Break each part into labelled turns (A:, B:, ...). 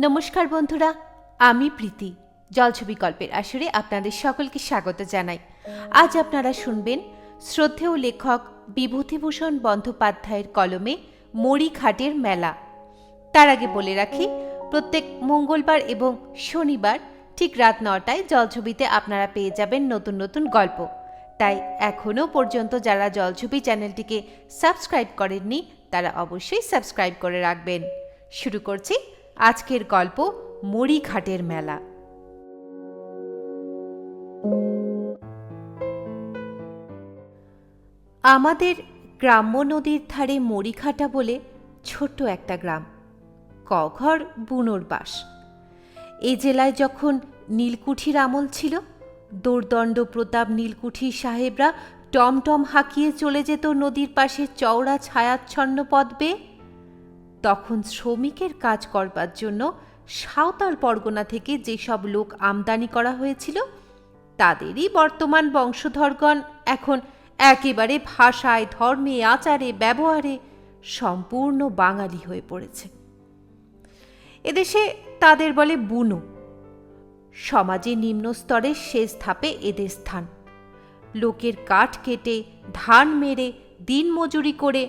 A: নমস্কার বন্ধুরা, আমি প্রীতি। জলছবি গল্পের আসরে আপনাদের সকলকে স্বাগত জানাই। আজ আপনারা শুনবেন শ্রদ্ধেয় লেখক বিভূতিভূষণ বন্দ্যোপাধ্যায়ের কলমে মরিঘাটের মেলা। তার আগে বলে রাখি, প্রত্যেক মঙ্গলবার এবং শনিবার ঠিক রাত 9টায় জলছবিতে আপনারা পেয়ে যাবেন নতুন নতুন গল্প। তাই এখনও পর্যন্ত যারা জলছবি চ্যানেলটিকে সাবস্ক্রাইব করেননি তারা অবশ্যই সাবস্ক্রাইব করে রাখবেন। শুরু করছি আজকের গল্প মরিঘাটের মেলা। আমাদের গ্রাম্য নদীর ধারে মরিঘাটা বলে ছোট্ট একটা গ্রাম। কঘর বুনোর বাস। এ জেলায় যখন নীলকুঠির আমল ছিল, দোর্দণ্ড প্রতাপ নীলকুঠি সাহেবরা টমটম হাঁকিয়ে চলে যেত নদীর পাশে চওড়া ছায়াচ্ছন্ন পথ বেয়ে। তখন শ্রমিকের কাজ করবার জন্য সাঁওতাল পরগনা থেকে যেসব লোক আমদানি করা হয়েছিল, তাদেরই বর্তমান বংশধরগণ এখন একেবারে ভাষায়, ধর্মে, আচারে, ব্যবহারে সম্পূর্ণ বাঙালি হয়ে পড়েছে। এদেশে তাদের বলে বুনো। সমাজে নিম্ন স্তরের শেষ ধাপে এদের স্থান। লোকের কাঠ কেটে, ধান মেরে, দিন মজুরি করে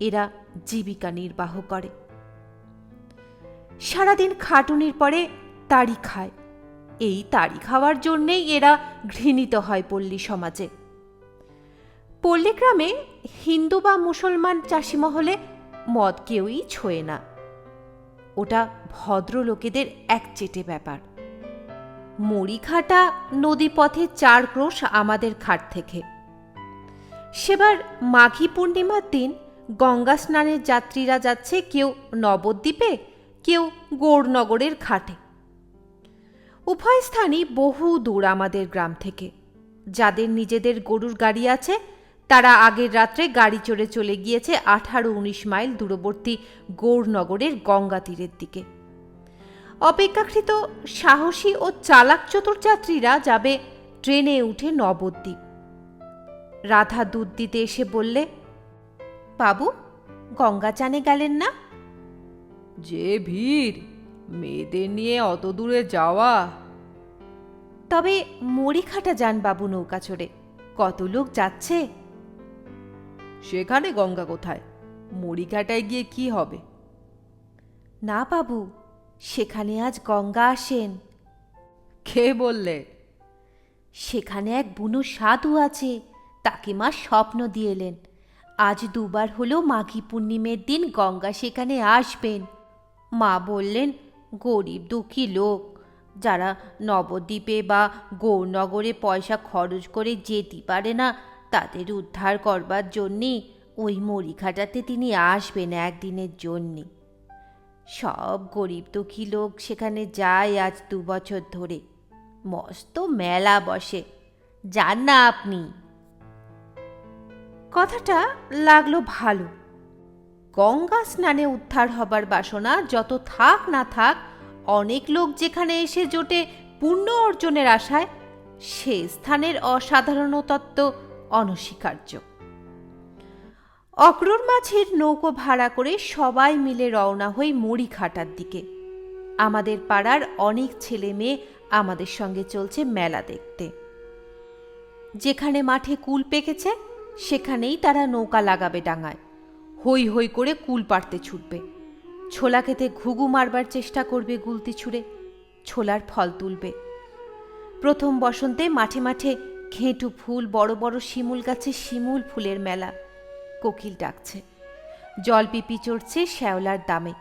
A: এরা জীবিকা নির্বাহ করে। সারাদিন খাটুনির পরে তাড়ি খায়। এই তাড়ি খাওয়ার জন্যেই এরা ঘৃণিত হয় পল্লী সমাজে। পল্লী গ্রামে হিন্দু বা মুসলমান চাষি মহলে মদ কেউই ছোঁয় না। ওটা ভদ্রলোকেদের একচেটে ব্যাপার। মরিঘাটা নদীপথে 4 ক্রোশ আমাদের ঘাট থেকে। সেবার মাঘী পূর্ণিমার দিন গঙ্গা স্নানের যাত্রীরা যাচ্ছে কেউ নবদ্বীপে, কেউ গৌরনগরের ঘাটে। উভয় স্থানই বহু দূর আমাদের গ্রাম থেকে। যাদের নিজেদের গরুর গাড়ি আছে তারা আগের রাত্রে গাড়ি চড়ে চলে গিয়েছে 18-19 মাইল দূরবর্তী গৌরনগরের গঙ্গা তীরের দিকে। অপেক্ষাকৃত সাহসী ও চালাক চতুর যাত্রীরা যাবে ট্রেনে উঠে নবদ্বীপ। রাধা দুধ দিতে এসে বললে, বাবু, গঙ্গা চানে গেলেন না?
B: যে ভিড়, মেয়েদের নিয়ে অত দূরে যাওয়া।
A: তবে মরিঘাটা যান বাবু নৌকা চড়ে। কত লোক যাচ্ছে।
B: সেখানে গঙ্গা কোথায়? মরিঘাটায় গিয়ে কি হবে?
A: না বাবু, সেখানে আজ গঙ্গা আসেন।
B: কে বললে?
A: সেখানে এক বুনো সাধু আছে, তাকে মা স্বপ্ন দিয়ে এলেন। আজ 2 বার হলো মাঘী পূর্ণিমের দিন গঙ্গা সেখানে আসবেন। মা বললেন, গরিব দুঃখী লোক যারা নবদ্বীপে বা গৌরনগরে পয়সা খরচ করে যেতে পারে না, তাদের উদ্ধার করবার জন্যে ওই মরিঘাটাতে তিনি আসবেন একদিনের জন্যে। সব গরিব দুঃখী লোক সেখানে যায় আজ 2 বছর ধরে। মস্ত মেলা বসে, যান না আপনি। কথাটা লাগলো ভালো। গঙ্গা স্নানে উদ্ধার হবার বাসনা যত থাক না থাক, অনেক লোক যেখানে এসে জোটে পুণ্য অর্জনের আশায়, সে স্থানের অসাধারণত্ব অনস্বীকার্য। অক্রুর মাঝির নৌকো ভাড়া করে সবাই মিলে রওনা হই মরিঘাটার দিকে। আমাদের পাড়ার অনেক ছেলে মেয়ে আমাদের সঙ্গে চলছে মেলা দেখতে। যেখানে মাঠে কুল পেকেছে সেখানেই তারা নৌকা লাগাবে ডাঙায়। হই হই করে কুল পাড়তে ছুটবে। ছোলা খেতে ঘুঘু মারবার চেষ্টা করবে গুলতি ছুঁড়ে। ছোলার ফল তুলবে। প্রথম বসন্তে মাঠে মাঠে ঘেঁটু ফুল, বড় বড় শিমুল গাছে শিমুল ফুলের মেলা। কোকিল ডাকছে, জলপিপি চড়ছে শ্যাওলার দামে।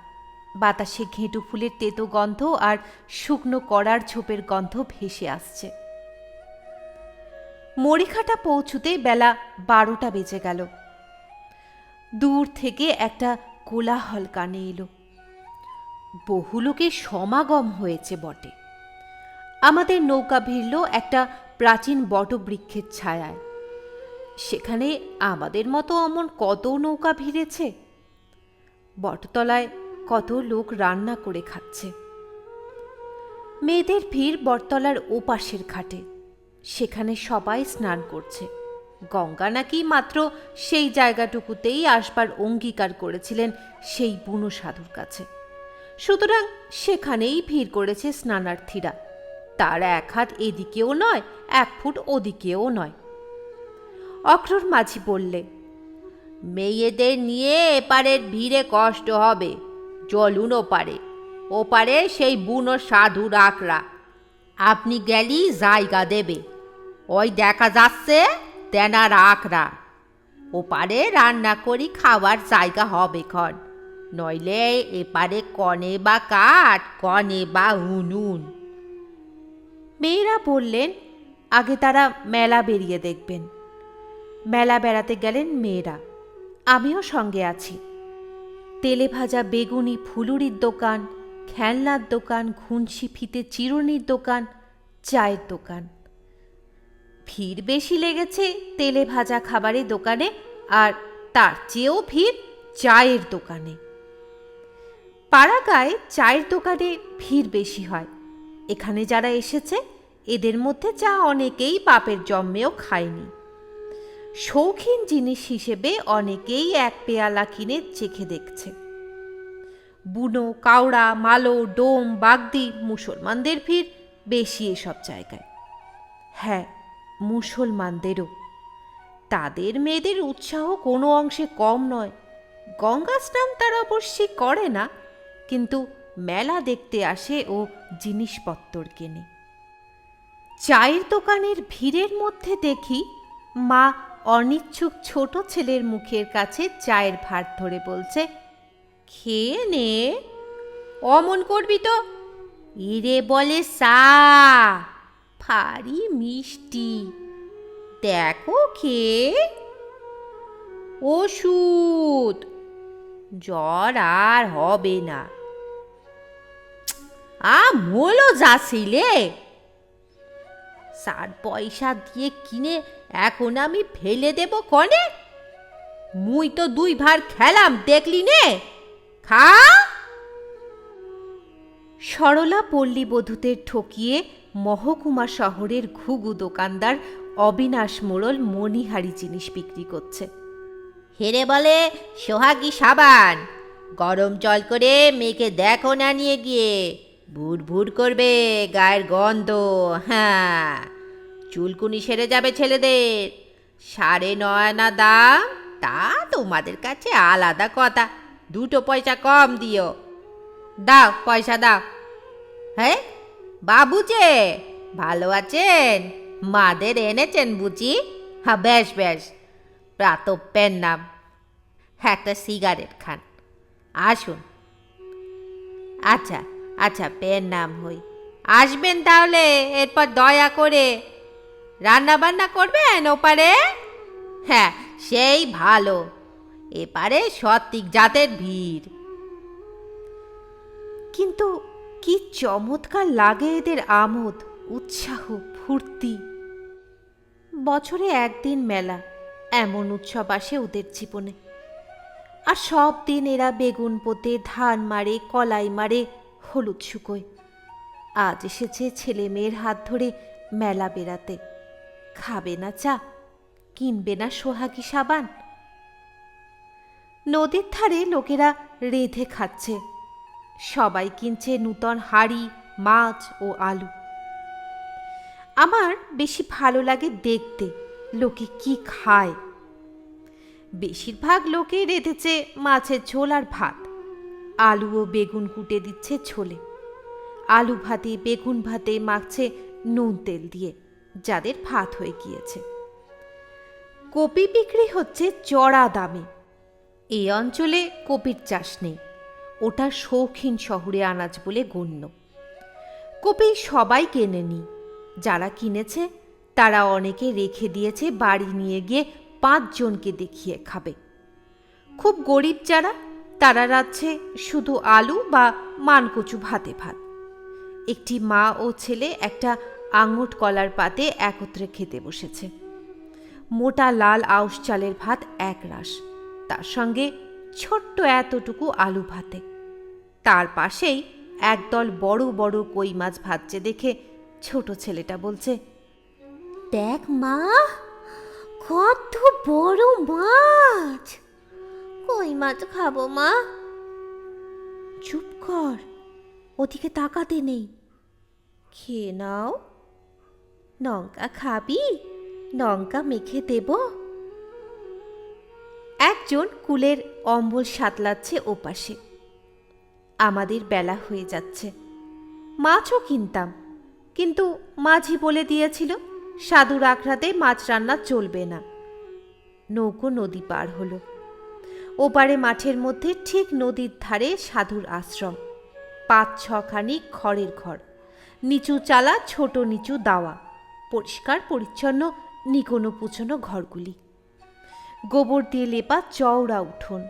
A: বাতাসে ঘেঁটু ফুলের তেতো গন্ধ আর শুকনো কড়ার ঝোপের গন্ধ ভেসে আসছে। মরিঘাটা পৌঁছুতেই বেলা 12টা বেজে গেল। দূর থেকে একটা কোলাহল কানে এলো। বহু লোকের সমাগম হয়েছে বটে। আমাদের নৌকা ভিড়ল একটা প্রাচীন বটবৃক্ষের ছায়ায়। সেখানে আমাদের মতো অমন কত নৌকা ভিড়েছে। বটতলায় কত লোক রান্না করে খাচ্ছে। মেয়েদের ভিড় বটতলার ওপাশের ঘাটে। সেখানে সবাই স্নান করছে। গঙ্গা নাকি মাত্র সেই জায়গাটুকুতেই আসবার অঙ্গীকার করেছিলেন সেই বুনো সাধুর কাছে। সুতরাং সেখানেই ভিড় করেছে স্নানার্থীরা। তার এক হাত এদিকেও নয়, 1 ফুট ওদিকেও নয়। অক্রুর মাঝি বললে, মেয়েদের নিয়ে এপারের ভিড়ে কষ্ট হবে, চলুন ওপারে। ওপারে সেই বুনো সাধু রাখরা, আপনি গেলি জায়গা দেবে। ওই দেখা যাচ্ছে তেনার আখড়া, ওপারে রান্না করি খাওয়ার জায়গা হবে ক্ষণ, নইলে এপারে কনে বা কাঠ, কনে বা উনুন। মেয়েরা বললেন আগে তারা মেলা বেরিয়ে দেখবেন। মেলা বেড়াতে গেলেন মেয়েরা, আমিও সঙ্গে আছি। তেলে ভাজা বেগুনি ফুলুরির দোকান, খেলনার দোকান, ঘুনসি ফিতে চিরুনির দোকান, চায়ের দোকান। ভিড় বেশি লেগেছে তেলে ভাজা খাবারের দোকানে, আর তার চেয়েও ভিড় চায়ের দোকানে। পাড়াগায় চায়ের দোকানে ভিড় বেশি হয়। এখানে যারা এসেছে এদের মধ্যে চা অনেকেই বাপের জন্মেও খায়নি। শৌখিন জিনিস হিসেবে অনেকেই 1 পেয়ালা কিনে চেখে দেখছে। বুনো, কাওড়া, মালো, ডোম, বাগদি মুসলমানদের ভিড় বেশি এসব জায়গায়। হ্যাঁ, মুসলমানদেরও। তাদের মেয়েদের উৎসাহ কোনো অংশে কম নয়। গঙ্গা স্নান তারা অবশ্যই করে না, কিন্তু মেলা দেখতে আসে ও জিনিসপত্তর কেনে। চায়ের দোকানের ভিড়ের মধ্যে দেখি মা অনিচ্ছুক ছোট ছেলের মুখের কাছে চায়ের ভাত ধরে বলছে, খেয়ে নে, অমন করবি তো। ইরে বলে সা, ভারী মিষ্টি, দেখো খেয়ে। ওষুধ, জ্বর আর হবে না। মোলো যাচ্ছিলে, 60 পয়সা দিয়ে কিনে এখন আমি ফেলে দেব কনে? মুই তো 2 ভার খেলাম, দেখলি নে, খা। সরলা পল্লীবধূদের ঠকিয়ে মহকুমা শহরের ঘুঘু দোকানদার অবিনাশ মোড়ল মণিহারি জিনিস বিক্রি করছে। হেরে বলে সোহাগী সাবান, গরম জল করে মেয়েকে দেখো না নিয়ে গিয়ে, ভুর ভুর করবে গায়ের গন্ধ। হ্যাঁ, চুলকুনি সেরে যাবে ছেলেদের। 9.5 আনা দাম, তা তোমাদের কাছে আলাদা কথা, 2 পয়সা কম দিও। দাও, পয়সা দাও। হ্যাঁ বাবু যে ভালো আছেন? মাদের এনেছেন বুঝি? হ্যাঁ, বেশ বেশ, প্রাতঃপের নাম। একটা সিগারেট খান, আসুন। আচ্ছা আচ্ছা, পেন নাম হই। আসবেন তাহলে, এরপর দয়া করে। রান্না বান্না করবেন ওপারে? হ্যাঁ, সেই ভালো, এপারে সত্যিক জাতের ভিড়। কিন্তু কি চমৎকার লাগে এদের আমোদ, উৎসাহ, ফুর্তি। বছরে 1 দিন মেলা, এমন উৎসব আসে ওদের জীবনে। আর সব দিন এরা বেগুন পোতে, ধান মারে, কলাই মারে, হলুদ শুকোয়। আজ এসেছে ছেলে মেয়ের হাত ধরে মেলা বেড়াতে। খাবে না চা, কিনবে না সোহাগী সাবান। নদীর ধারে লোকেরা রেঁধে খাচ্ছে, সবাই কিনছে নূতন হাঁড়ি, মাছ ও আলু। আমার বেশি ভালো লাগে দেখতে লোকে কি খায়। বেশিরভাগ লোকেই রেঁধেছে মাছের ঝোল আর ভাত, আলু ও বেগুন কুটে দিচ্ছে ঝোলে। আলু ভাতে, বেগুন ভাতে মাখছে নুন তেল দিয়ে, যাদের ভাত হয়ে গিয়েছে। কপি বিক্রি হচ্ছে চড়া দামে। এই অঞ্চলে কপির চাষ নেই, ওটা শৌখিন শহরে আনাজ বলে গণ্য। কপি সবাই কেনেনি, যারা কিনেছে তারা অনেকে রেখে দিয়েছে বাড়ি নিয়ে গিয়ে 5 জনকে দেখিয়ে খাবে। খুব গরিব যারা, তারা রাঁধছে শুধু আলু বা মানকচু ভাতে ভাত। একটি মা ও ছেলে একটা আঙুট কলার পাতে একত্রে খেতে বসেছে। মোটা লাল আউশ চালের ভাত 1 রাশ, তার সঙ্গে ছোট্ট এতটুকু আলু ভাতে। তার পাশেই একদল বড় বড় কই মাছ ভাজছে দেখে ছোট ছেলেটা বলছে, দেখ মা, কত বড় মাছ, কই মাছ খাবো মা। চুপ কর, ওদিকে তাকাতে নেই। খেয়ে নাও। লঙ্কা খাবি? লঙ্কা মেখে দেব। একজন কুলের অম্বল সাতলাচ্ছে ওপাশে। আমাদের বেলা হয়ে যাচ্ছে। মাছও কিনতাম, কিন্তু মাঝি বলে দিয়েছিল সাধুর আখড়াতে মাছ রান্না চলবে না। নৌকো নদী পার হলো। ওপারে মাঠের মধ্যে ঠিক নদীর ধারে সাধুর আশ্রম। ৫-৬খানি খড়ের ঘর, নিচু চালা, ছোট নিচু দাওয়া, পরিষ্কার পরিচ্ছন্ন নিকোনো পুচনো ঘরগুলি। গোবর দিয়ে লেপা চওড়া উঠোন।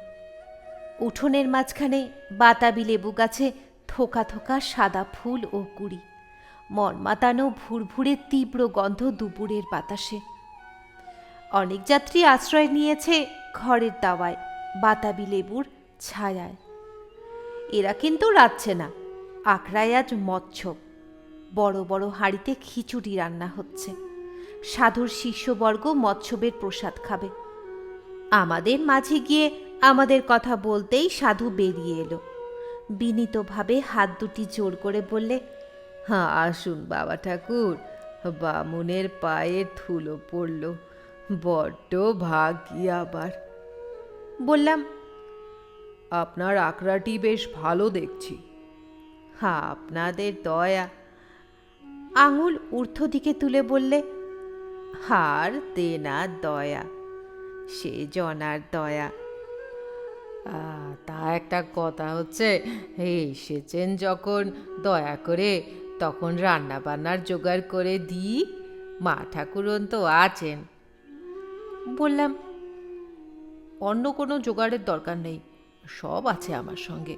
A: উঠোনের মাঝখানে বাতাবি লেবু গাছে থোকা থোকা সাদা ফুল ও কুড়ি। মর্মাতানো ভুরভুরে তীব্র গন্ধ দুপুরের বাতাসে। অনেক যাত্রী আশ্রয় নিয়েছে ঘরের দাওয়ায়, বাতাবি লেবুর ছায়ায়। এরা কিন্তু রাচ্ছে না। আখড়ায় আজ মৎস্য। বড় বড় হাঁড়িতে খিচুড়ি রান্না হচ্ছে। সাধুর শিষ্যবর্গ মৎস্যবের প্রসাদ খাবে। আমাদের মাঝে গিয়ে আমাদের কথা বলতেই সাধু বেরিয়ে এলো। বিনীতভাবে হাত দুটি জোর করে বললে,
B: হ্যাঁ, আসুন বাবা ঠাকুর, বামুনের পায়ে ধুলো পড়ল, বড্ড ভাগ্যি আবার।
A: বললাম,
B: আপনার আখড়াটি বেশ ভালো দেখছি।
A: হ্যাঁ, আপনাদের দয়া। আঙুল ঊর্ধ্ব দিকে তুলে বললে, হার দেনার দয়া, সে জনার দয়া।
B: তা একটা কথা হচ্ছে, এসেছেন যখন দয়া করে তখন রান্না বান্নার জোগাড় করে দিই। মা ঠাকুরন তো আছেন।
A: বললাম,
B: অন্য কোনো জোগাড়ের দরকার নেই, সব আছে আমার সঙ্গে।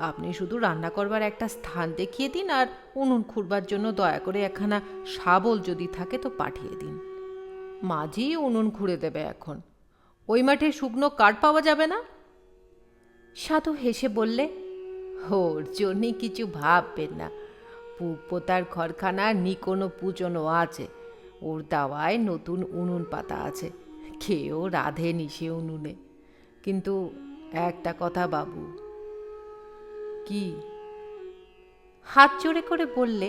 B: আপনি শুধু রান্না করবার একটা স্থান দেখিয়ে দিন, আর উনুন খুঁড়বার জন্য দয়া করে একখানা শাবল যদি থাকে তো পাঠিয়ে দিন। মাঝি উনুন খুঁড়ে দেবে এখন। ওই মাঠে শুকনো কাঠ পাওয়া যাবে না?
A: সাধু হেসে বললে,
B: ওর জন্যে কিছু ভাববেন না। পুপোতার ঘরখানা নিকোনো পুচনো আছে, ওর দাওয়ায় নতুন উনুন পাতা আছে। খেয়েও রাঁধেনি সে উনুনে। কিন্তু একটা কথা বাবু।
A: কি? হাত জোড়ে করে বললে,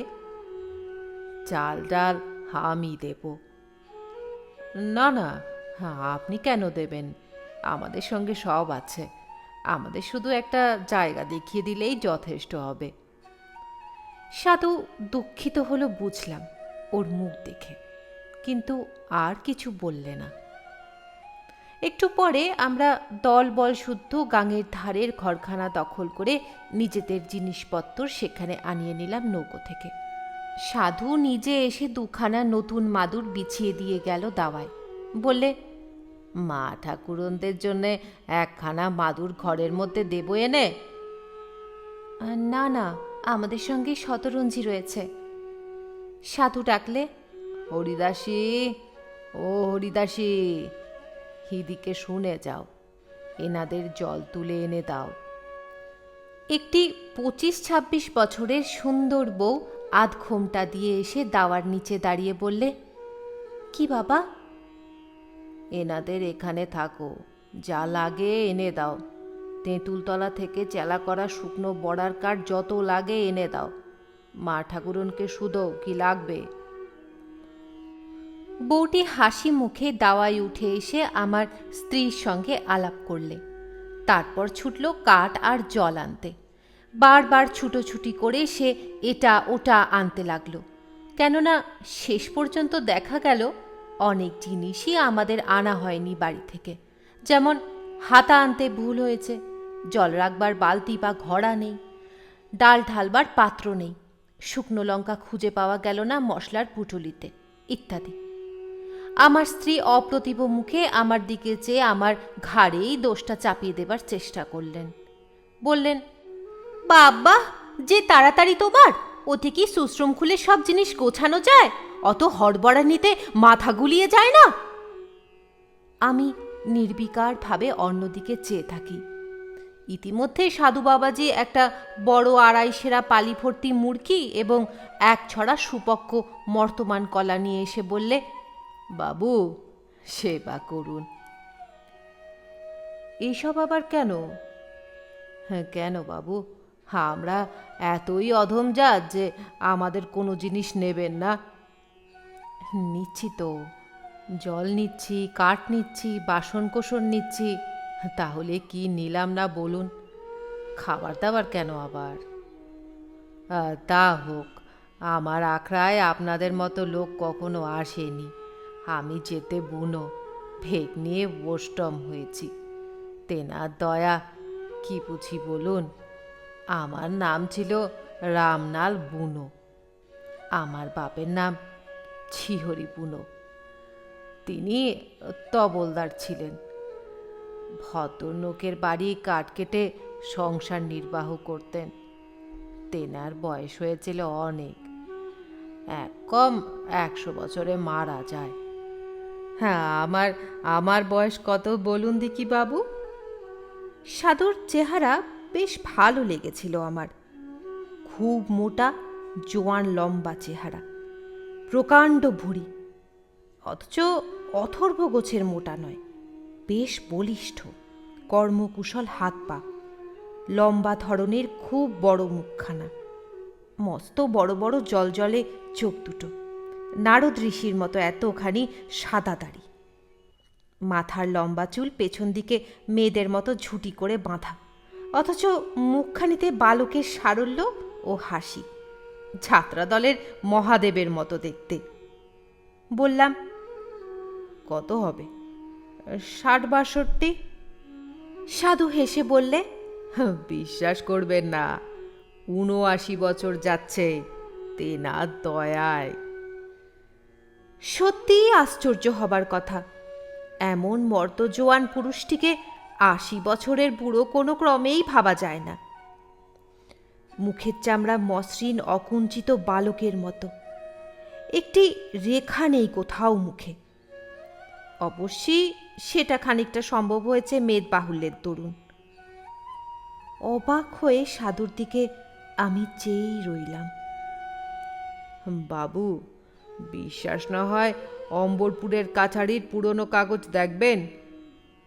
B: চাল ডাল আমি দেব। না না, আপনি কেন দেবেন? আমাদের সঙ্গে সব আছে। আমাদের শুধু একটা জায়গা দেখিয়ে দিলেই যথেষ্ট হবে।
A: সাধু দুঃখিত হলো বুঝলাম ওর মুখ দেখে, কিন্তু আর কিছু বললে না। একটু পরে আমরা দলবল শুদ্ধ গাঙের ধারের ঘরখানা দখল করে নিজেদের জিনিসপত্র সেখানে আনিয়ে নিলাম নৌকো থেকে। সাধু নিজে এসে দুখানা নতুন মাদুর বিছিয়ে দিয়ে গেল দাওয়ায়। বললে,
B: মা ঠাকুরনদের জন্যে একখানা মাদুর ঘরের মধ্যে দেব এনে।
A: না না, আমাদের সঙ্গে শতরঞ্জি রয়েছে। সাধু ডাকলে,
B: হরিদাসী, ও হরিদাসী, হিদিকে শুনে যাও, এনাদের জল তুলে এনে দাও।
A: একটি 25-26 বছরের সুন্দর বউ আধ ঘোমটা দিয়ে এসে দাওয়ার নিচে দাঁড়িয়ে বললে, কি বাবা?
B: এনাদের এখানে থাকো, যা লাগে এনে দাও। তেঁতুলতলা থেকে চেলা করা শুকনো বড়ার কাঠ যত লাগে এনে দাও। মা ঠাকুরনকে শুধো কি লাগবে।
A: বউটি হাসি মুখে দাওয়ায় উঠে এসে আমার স্ত্রীর সঙ্গে আলাপ করলে। তারপর ছুটল কাঠ আর জল আনতে। বারবার ছুটোছুটি করে সে এটা ওটা আনতে লাগলো। কেননা শেষ পর্যন্ত দেখা গেল অনেক জিনিসই আমাদের আনা হয়নি বাড়ি থেকে। যেমন হাতা আনতে ভুল হয়েছে, জল রাখবার বালতি বা ঘড়া নেই, ডাল ঢালবার পাত্র নেই, শুকনো লঙ্কা খুঁজে পাওয়া গেল না মশলার পুঁটুলিতে, ইত্যাদি। আমার স্ত্রী অপ্রতিভ মুখে আমার দিকে চেয়ে আমার ঘাড়েই দোষটা চাপিয়ে দেবার চেষ্টা করলেন। বললেন, বাবা, যে তাড়াতাড়ি তোমার, ওতে কি সুশ্রম খুলে সব জিনিস গোছানো যায়? অত হড়বড়া নিতে মাথা গুলিয়ে যায় না? আমি নির্বিকারভাবে অন্যদিকে চেয়ে থাকি। ইতিমধ্যে সাধু বাবাজি একটা বড় 2.5 সেরা পালি ভর্তি মুরকি এবং 1 ছড়া সুপক্ক মর্তমান কলা নিয়ে এসে বললে,
B: বাবু, সেবা করুন।
A: এইসব আবার কেন?
B: হ্যাঁ, কেন বাবু? আমরা এতই অধম জাত যে আমাদের কোনো জিনিস নেবেন না?
A: নিচ্ছি তো, জল নিচ্ছি, কাঠ নিচ্ছি, বাসনকোসন নিচ্ছি।
B: তাহলে কি নিলাম না বলুন? খাবার দাবার কেন আবার? তা হোক, আমার আখড়ায় আপনাদের মতো লোক কখনো আসেনি। আমি যেতে বুনো ভেগ নিয়ে বোস্টম হয়েছি। তেনার দয়া কি বুঝি বলুন? আমার নাম ছিল রামনাল বুনো। আমার বাপের নাম ছিহরি বুনো। তিনি তবলদার ছিলেন। ভদ্রলোকের বাড়ি কাঠ কেটে সংসার নির্বাহ করতেন। তেনার বয়স হয়েছিল অনেক, এক কম 100 বছরে মারা যায়। হ্যাঁ, আমার বয়স কত বলুন দেখি বাবু?
A: সাধুর চেহারা বেশ ভালো লেগেছিল আমার। খুব মোটা, জোয়ান লম্বা চেহারা, প্রকাণ্ড ভুঁড়ি, অথচ অথর্ব গোছের মোটা নয়, বেশ বলিষ্ঠ, কর্মকুশল হাত পা, লম্বা ধরনের খুব বড় মুখখানা, মস্ত বড় বড় জলজলে চোখ দুটো, নারদ ঋষির মতো এতখানি সাদা দাড়ি, মাথার লম্বা চুল পেছন দিকে মেয়েদের মতো ঝুঁটি করে বাঁধা, অথচ মুখখানিতে বালকের সারল্য ও হাসি, যাত্রা দলের মহাদেবের মতো দেখতে। বললাম,
B: কত হবে? 60-62।
A: সাধু হেসে বললে,
B: বিশ্বাস করবেন না, 79 বছর যাচ্ছে তেনার দয়ায়।
A: সত্যিই আশ্চর্য হবার কথা। এমন মর্তজোয়ান পুরুষটিকে 80 বছরের বুড়ো কোনো ক্রমেই ভাবা যায় না। মুখের চামড়া মসৃণ অকুঞ্চিত বালকের মতো, একটি রেখা নেই কোথাও মুখে। অবশ্যই সেটা খানিকটা সম্ভব হয়েছে মেদ বাহুল্যের দরুন। অবাক হয়ে সাধুর দিকে আমি চেয়েই রইলাম।
B: বাবু, বিশ্বাস না হয় অম্বরপুরের কাছারির পুরনো কাগজ দেখবেন।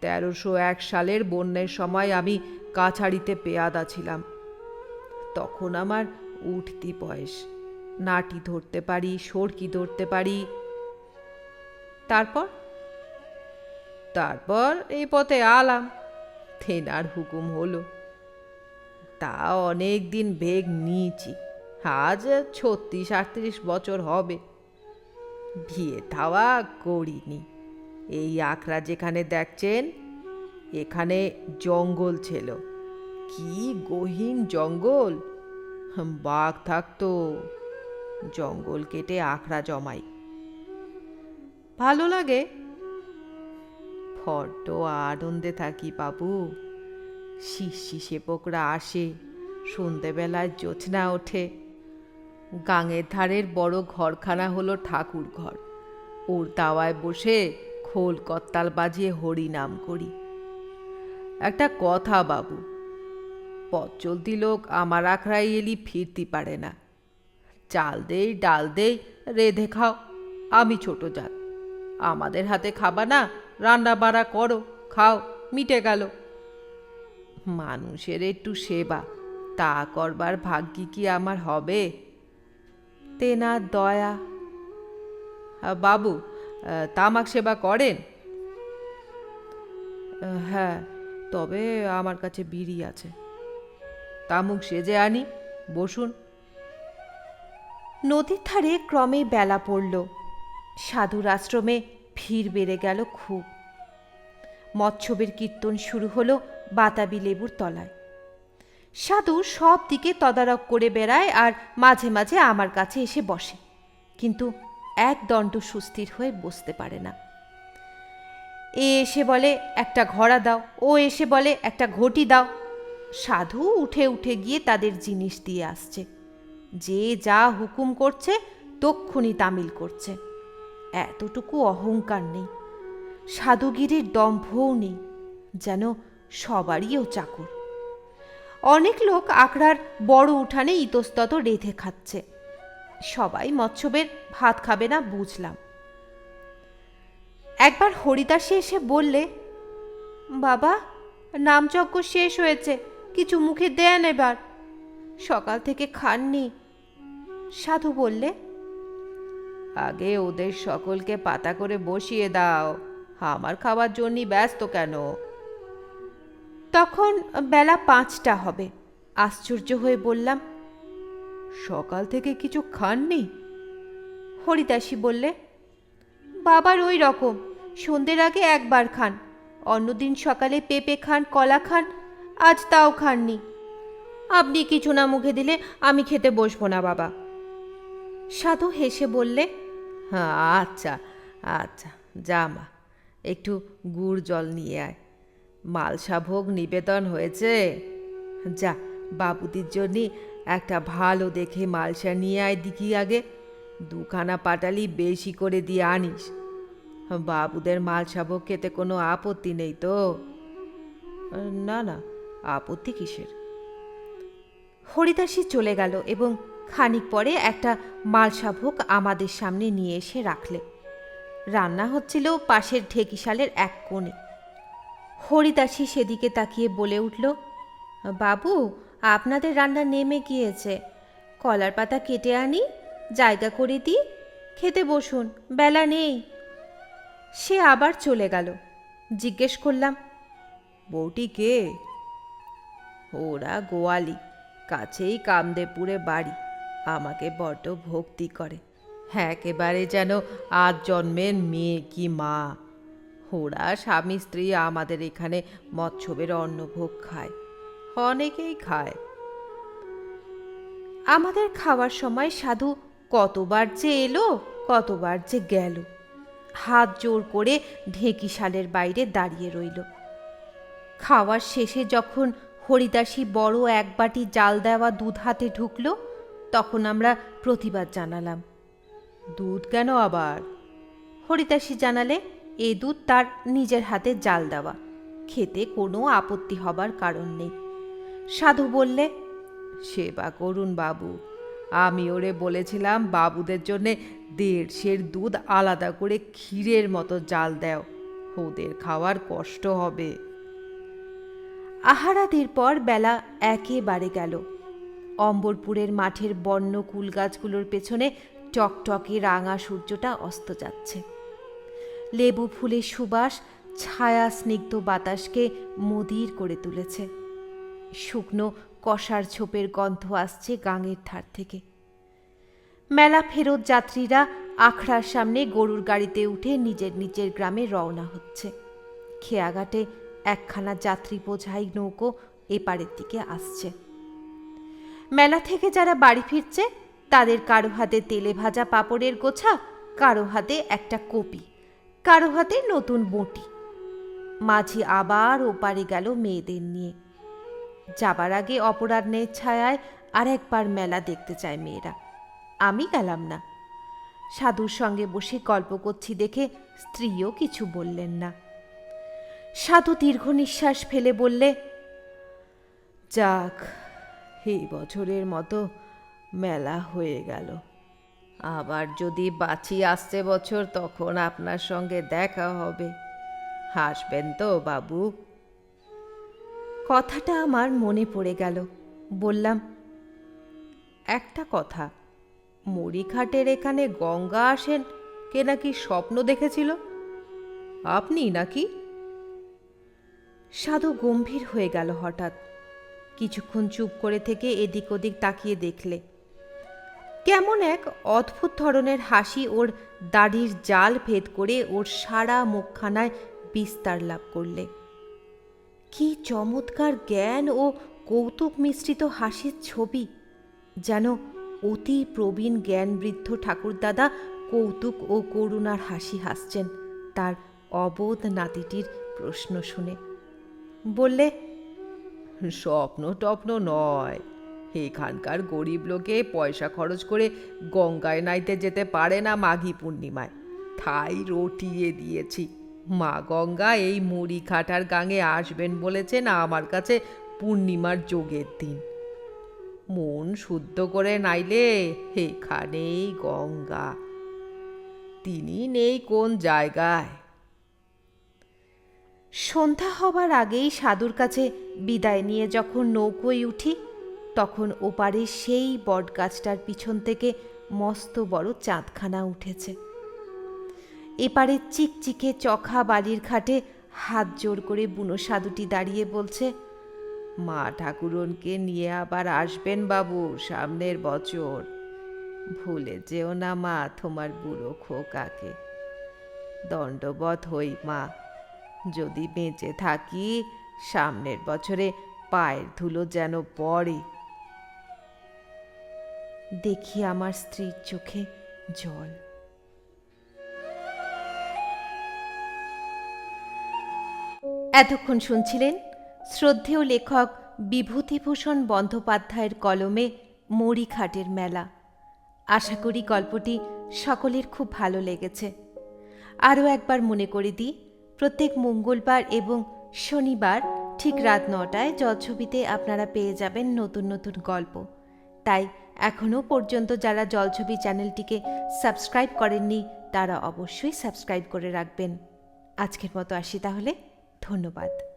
B: 1301 সালের বন্যার সময় আমি কাছারিতে পেয়াদা ছিলাম। তখন আমার উঠতি বয়স, নাটি ধরতে পারি, সরকি ধরতে পারি। তারপর এই পথে আলাম, তেনার হুকুম হলো। তা অনেক দিন বেগ নিয়েছি, আজ 36-38 বছর হবে। বিয়ে থাওয়া করিনি। এই আখড়া যেখানে দেখছেন, এখানে জঙ্গল ছিল, কি গহীন জঙ্গল! বাঘ থাকতো। জঙ্গল কেটে আখড়া জমাই। ভালো লাগে, বড্ড আনন্দে থাকি বাবু। শিশি সেবকরা আসে, সন্ধেবেলায় জ্যোৎস্না ওঠে। গাঙের ধারের বড় ঘরখানা হলো ঠাকুর ঘর। ওর দাওয়ায় বসে খোল করতাল বাজিয়ে হরি নাম করি। একটা কথা বাবু, পথ চলতি লোক আমার আখড়ায় এলি ফিরতে পারে না। চাল দেই, ডাল দেই, রেঁধে খাও। আমি ছোট জাত, আমাদের হাতে খাবা না, রান্না বাড়া করো, খাও, মিটে গেল। মানুষের একটু সেবা, তা করবার ভাগ্যি কি আমার হবে? তেনার দয়া। বাবু, তামাক সেবা করেন? হ্যাঁ, তবে আমার কাছে বিড়ি আছে। তামুক সেজে আনি, বসুন।
A: নদীর ধারে ক্রমে বেলা পড়ল। সাধুর আশ্রমে ভিড় বেড়ে গেল খুব। মৎস্যবের কীর্তন শুরু হলো বাতাবি লেবুর তলায়। সাধু সব দিকে তদারক করে বেড়ায় আর মাঝে মাঝে আমার কাছে এসে বসে, কিন্তু এক দণ্ড সুস্থির হয়ে বসতে পারে না। এ এসে বলে একটা ঘোড়া দাও, ও এসে বলে একটা ঘটি দাও। সাধু উঠে উঠে গিয়ে তাদের জিনিস দিয়ে আসছে। যে যা হুকুম করছে তক্ষুনি তামিল করছে। এতটুকু অহংকার নেই, সাধুগিরির দম্ভও নেই, যেন সবারই ও চাকর। অনেক লোক আখড়ার বড় উঠানে ইতস্তত রেঁধে খাচ্ছে। সবাই মৎস্যবের ভাত খাবে না বুঝলাম। একবার হরিদাসী এসে বললে, বাবা, নামযজ্ঞ শেষ হয়েছে, কিছু মুখে দেন এবার। সকাল থেকে খাননি। সাধু বললে,
B: আগে ওদের সকলকে পাতা করে বসিয়ে দাও, আমার খাবার জন্যই ব্যস্ত কেন?
A: তখন বেলা 5টা হবে। আশ্চর্য হয়ে বললাম,
B: সকাল থেকে কিছু খাননি?
A: হরিদাসী বললে, বাবার ওই রকম, সন্ধ্যের আগে একবার খান, অন্যদিন সকালে পেঁপে খান, কলা খান, আজ তাও খাননি। আপনি কিছু না মুখে দিলে আমি খেতে বসবো না বাবা। সাধু হেসে বললে,
B: হ্যাঁ, আচ্ছা আচ্ছা, যা মা, একটু গুড় জল নিয়ে আয়। মালসা ভোগ নিবেদন হয়েছে, যা বাবুদির জন্য একটা ভালো দেখে মালসা নিয়ে আয় দিকি। আগে 2খানা পাটালি বেশি করে দিয়ে আনিস। বাবুদের মালসা ভোগ খেতে কোনো আপত্তি নেই তো? না না, আপত্তি কিসের?
A: হরিদাসী চলে গেল এবং খানিক পরে একটা মালসাভোগ আমাদের সামনে নিয়ে এসে রাখলে। রান্না হচ্ছিল পাশের ঢেকিশালের এক কোণে। হরিদাসী সেদিকে তাকিয়ে বলে উঠল, বাবু, আপনাদের রান্না নেমে গিয়েছে, কলার পাতা কেটে আনি, জায়গা করে দিই, খেতে বসুন, বেলা নেই। সে আবার চলে গেল। জিজ্ঞেস করলাম,
B: বউটি কে? ওরা গোয়ালি, কাছেই কামদেবপুরে বাড়ি। আমাকে বড্ড ভক্তি করে, একেবারে যেন আজ জন্মের মেয়ে কি মা। ওরা স্বামী স্ত্রী আমাদের এখানে মৎস্যবের অন্নভোগ খায়, অনেকেই খায়।
A: আমাদের খাওয়ার সময় সাধু কতবার যে এলো, কতবার যে গেল। হাত জোর করে ঢেঁকিশালের বাইরে দাঁড়িয়ে রইল। খাওয়ার শেষে যখন হরিদাসী বড় এক বাটি জাল দেওয়া দুধ হাতে ঢুকল, তখন আমরা প্রতিবাদ জানালাম।
B: দুধ কেন আবার?
A: হরিদাসী জানালে, এ দুধ তার নিজের হাতে জাল দেওয়া, খেতে কোনো আপত্তি হবার কারণ নেই। সাধু বললে,
B: সেবা করুন বাবু, আমি ওরে বলেছিলাম বাবুদের জন্যে 1.5 সের দুধ আলাদা করে ক্ষীরের মতো জাল দাও, ওদের খাওয়ার কষ্ট হবে।
A: আহারাদির পর বেলা একেবারে গেল। অম্বরপুরের মাঠের বন্য কুল গাছগুলোর পেছনে টকটকে রাঙা সূর্যটা অস্ত যাচ্ছে। লেবু ফুলের সুবাস ছায়া স্নিগ্ধ বাতাসকে মদির করে তুলেছে। শুকনো কষার ঝোপের গন্ধ আসছে গাঙের ধার থেকে। মেলা ফেরত যাত্রীরা আখড়ার সামনে গরুর গাড়িতে উঠে নিজের নিজের গ্রামে রওনা হচ্ছে। খেয়াঘাটে একখানা যাত্রী বোঝাই নৌকো এপারের দিকে আসছে। মেলা থেকে যারা বাড়ি ফিরছে, তাদের কারো হাতে তেলে ভাজা পাঁপড়ের গোছা, কারো হাতে একটা কপি, কারো হাতে নতুন বঁটি। মাঝি আবার ওপারে গেল মেয়েদের নিয়ে। যাবার আগে অপরাহ্নের ছায়ায় আর একবার মেলা দেখতে চায় মেয়েরা। আমি গেলাম না। সাধুর সঙ্গে বসে গল্প করছি দেখে স্ত্রীও কিছু বললেন না। সাধু দীর্ঘ নিঃশ্বাস ফেলে বললে,
B: যাক, এই বছরের মতো মেলা হয়ে গেল। আবার যদি বাঁচি আসছে বছর, তখন আপনার সঙ্গে দেখা হবে। হাসবেন তো বাবু?
A: কথাটা আমার মনে পড়ে গেল। বললাম,
B: একটা কথা, মরিঘাটের এখানে গঙ্গা আসেন কে নাকি স্বপ্ন দেখেছিল, আপনি নাকি?
A: সাধু গম্ভীর হয়ে গেল হঠাৎ। কিছুক্ষণ চুপ করে থেকে এদিক ওদিক তাকিয়ে দেখলে। কেমন এক অদ্ভুত ধরনের হাসি ওর দাড়ির জাল ভেদ করে ওর সারা মুখখানায় বিস্তার লাভ করলে। কি চমৎকার জ্ঞান ও কৌতুক মিশ্রিত হাসির ছবি! যেন অতি প্রবীণ জ্ঞানবৃদ্ধ ঠাকুরদাদা কৌতুক ও করুণার হাসি হাসছেন তার অবোধ নাতিটির প্রশ্ন শুনে। বললে,
B: স্বপ্ন টপ্ন নয়, এখানকার গরিব লোকে পয়সা খরচ করে গঙ্গায় নাইতে যেতে পারে না মাঘী পূর্ণিমায়, তাই রটিয়ে দিয়েছি। মা গঙ্গা এই মরিঘাটার গাঙে আসবেন বলেছেন আমার কাছে পূর্ণিমার যোগের দিন। মন শুদ্ধ করে নাইলে এখানেই গঙ্গা, তিনি নেই কোন জায়গায়।
A: সন্ধ্যা হবার আগেই সাধুর কাছে বিদায় নিয়ে যখন নৌকোয় উঠি, তখন ওপারে সেই বটগাছটার পিছন থেকে মস্ত বড় চাঁদখানা উঠেছে। এপারে চিকচিকে চখা বালির ঘাটে হাত জোড় করে বুনো সাধুটি দাঁড়িয়ে বলছে, মা ঠাকুরনকে নিয়ে আবার আসবেন বাবু সামনের বছর। ভুলে যেও না মা তোমার বুড়ো খোকাকে। দণ্ডবত হই মা, যদি বেঁচে থাকি সামনের বছরে পায়ের ধুলো যেন পড়ে। দেখি আমার স্ত্রীর চোখে জল। এতক্ষণ শুনছিলেন শ্রদ্ধেয় লেখক বিভূতিভূষণ বন্দ্যোপাধ্যায়ের কলমে মরিঘাটের মেলা। আশা করি গল্পটি সকলের খুব ভালো লেগেছে। আরও একবার মনে করে দিই, প্রত্যেক মঙ্গলবার এবং শনিবার ঠিক রাত 9টায় জলছবিতে আপনারা পেয়ে যাবেন নতুন নতুন গল্প। তাই এখনও পর্যন্ত যারা জলছবি চ্যানেলটিকে সাবস্ক্রাইব করেননি তারা অবশ্যই সাবস্ক্রাইব করে রাখবেন। আজকের মতো আসি তাহলে, ধন্যবাদ।